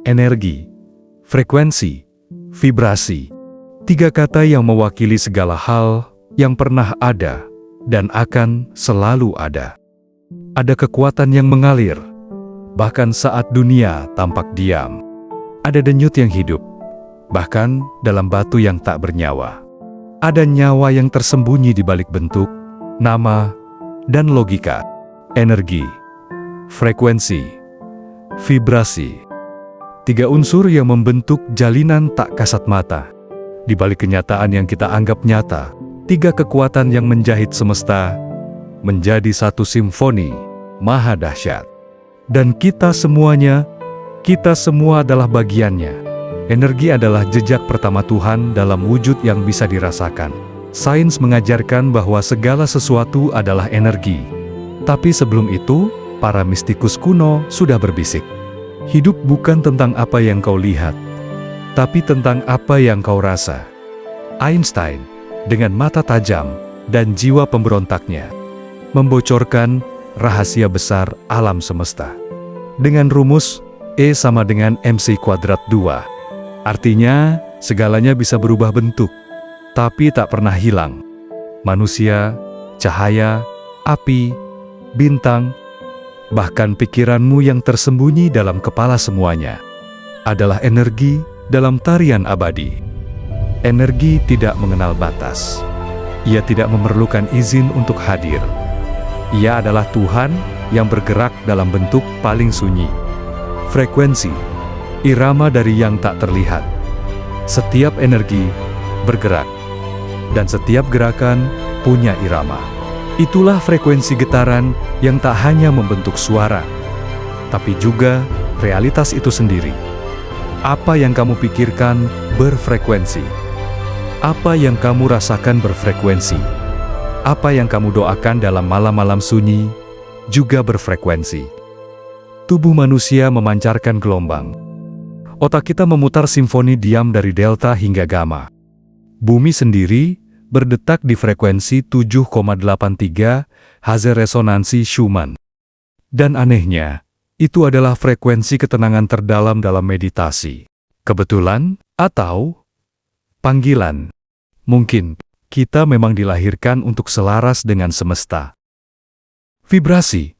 Energi, frekuensi, vibrasi. Tiga kata yang mewakili segala hal yang pernah ada dan akan selalu ada. Ada kekuatan yang mengalir, bahkan saat dunia tampak diam. Ada denyut yang hidup, bahkan dalam batu yang tak bernyawa. Ada nyawa yang tersembunyi di balik bentuk, nama, dan logika. Energi, frekuensi, vibrasi. Tiga unsur yang membentuk jalinan tak kasat mata. Di balik kenyataan yang kita anggap nyata, tiga kekuatan yang menjahit semesta menjadi satu simfoni maha dahsyat. Dan kita semua adalah bagiannya. Energi adalah jejak pertama Tuhan dalam wujud yang bisa dirasakan. Sains mengajarkan bahwa segala sesuatu adalah energi. Tapi sebelum itu, para mistikus kuno sudah berbisik. Hidup bukan tentang apa yang kau lihat, tapi tentang apa yang kau rasa. Einstein, dengan mata tajam dan jiwa pemberontaknya, membocorkan rahasia besar alam semesta. Dengan rumus E sama dengan MC kuadrat 2. Artinya, segalanya bisa berubah bentuk, tapi tak pernah hilang. Manusia, cahaya, api, bintang, bahkan pikiranmu yang tersembunyi dalam kepala semuanya, adalah energi dalam tarian abadi. Energi tidak mengenal batas. Ia tidak memerlukan izin untuk hadir. Ia adalah Tuhan yang bergerak dalam bentuk paling sunyi. Frekuensi, irama dari yang tak terlihat. Setiap energi bergerak, dan setiap gerakan punya irama. Itulah frekuensi getaran yang tak hanya membentuk suara, tapi juga realitas itu sendiri. Apa yang kamu pikirkan berfrekuensi. Apa yang kamu rasakan berfrekuensi. Apa yang kamu doakan dalam malam-malam sunyi juga berfrekuensi. Tubuh manusia memancarkan gelombang. Otak kita memutar simfoni diam dari delta hingga gamma. Bumi sendiri berdetak di frekuensi 7,83 Hz resonansi Schumann. Dan anehnya, itu adalah frekuensi ketenangan terdalam dalam meditasi. Kebetulan atau panggilan. Mungkin kita memang dilahirkan untuk selaras dengan semesta. Vibrasi,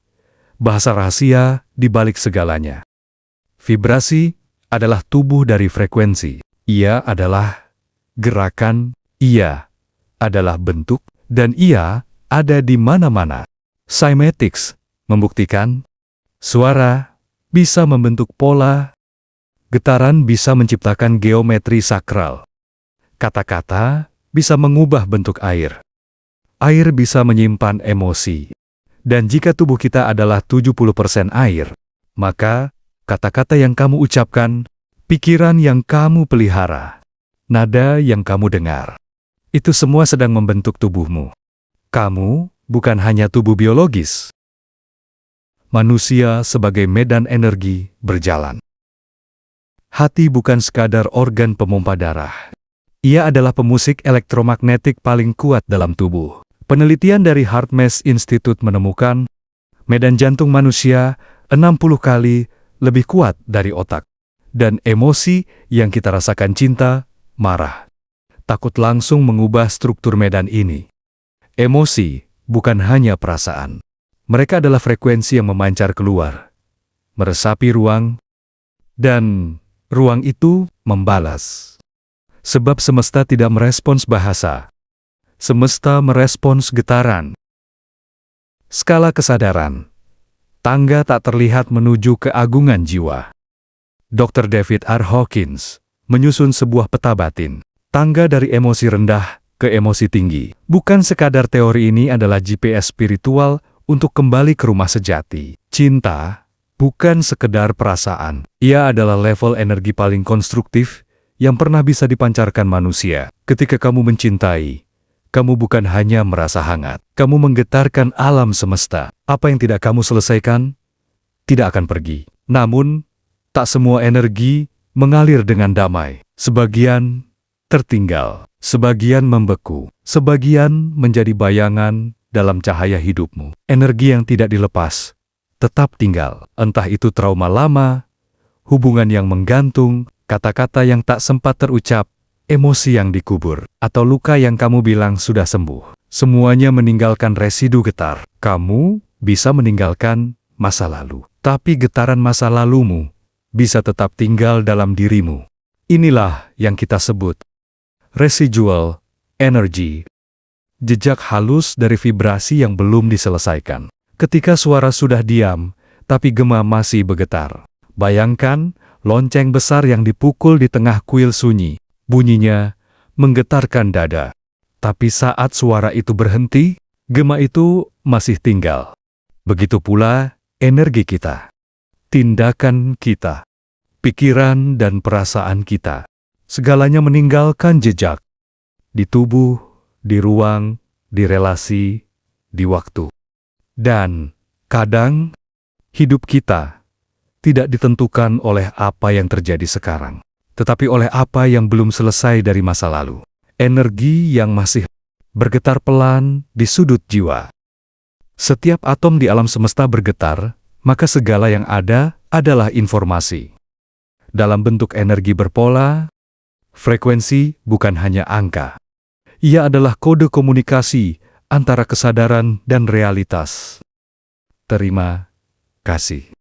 bahasa rahasia di balik segalanya. Vibrasi adalah tubuh dari frekuensi. Ia adalah gerakan, ia adalah bentuk, dan ia ada di mana-mana. Cymatics membuktikan suara bisa membentuk pola, getaran bisa menciptakan geometri sakral, kata-kata bisa mengubah bentuk air bisa menyimpan emosi. Dan jika tubuh kita adalah 70% air, maka kata-kata yang kamu ucapkan, pikiran yang kamu pelihara, nada yang kamu dengar, itu semua sedang membentuk tubuhmu. Kamu bukan hanya tubuh biologis. Manusia sebagai medan energi berjalan. Hati bukan sekadar organ pemompa darah. Ia adalah pemusik elektromagnetik paling kuat dalam tubuh. Penelitian dari HeartMath Institute menemukan medan jantung manusia 60 kali lebih kuat dari otak. Dan emosi yang kita rasakan cinta, marah, takut langsung mengubah struktur medan ini. Emosi bukan hanya perasaan. Mereka adalah frekuensi yang memancar keluar, meresapi ruang, dan ruang itu membalas. Sebab semesta tidak merespons bahasa. Semesta merespons getaran. Skala kesadaran. Tangga tak terlihat menuju keagungan jiwa. Dr. David R. Hawkins menyusun sebuah peta batin. Tangga dari emosi rendah ke emosi tinggi. Bukan sekadar teori ini adalah GPS spiritual untuk kembali ke rumah sejati. Cinta bukan sekedar perasaan. Ia adalah level energi paling konstruktif yang pernah bisa dipancarkan manusia. Ketika kamu mencintai, kamu bukan hanya merasa hangat. Kamu menggetarkan alam semesta. Apa yang tidak kamu selesaikan, tidak akan pergi. Namun, tak semua energi mengalir dengan damai. Sebagian tertinggal, sebagian membeku, sebagian menjadi bayangan, dalam cahaya hidupmu. Energi yang tidak dilepas tetap tinggal. Entah itu trauma lama, hubungan yang menggantung, kata-kata yang tak sempat terucap, emosi yang dikubur, atau luka yang kamu bilang sudah sembuh. Semuanya meninggalkan residu getar. Kamu bisa meninggalkan masa lalu, tapi getaran masa lalumu bisa tetap tinggal dalam dirimu. Inilah yang kita sebut residual energy, jejak halus dari vibrasi yang belum diselesaikan. Ketika suara sudah diam, tapi gema masih bergetar. Bayangkan lonceng besar yang dipukul di tengah kuil sunyi. Bunyinya menggetarkan dada. Tapi saat suara itu berhenti, gema itu masih tinggal. Begitu pula energi kita, tindakan kita, pikiran dan perasaan kita. Segalanya meninggalkan jejak. Di tubuh, di ruang, di relasi, di waktu. Dan kadang hidup kita tidak ditentukan oleh apa yang terjadi sekarang, tetapi oleh apa yang belum selesai dari masa lalu. Energi yang masih bergetar pelan di sudut jiwa. Setiap atom di alam semesta bergetar, maka segala yang ada adalah informasi. Dalam bentuk energi berpola, frekuensi bukan hanya angka. Ia adalah kode komunikasi antara kesadaran dan realitas. Terima kasih.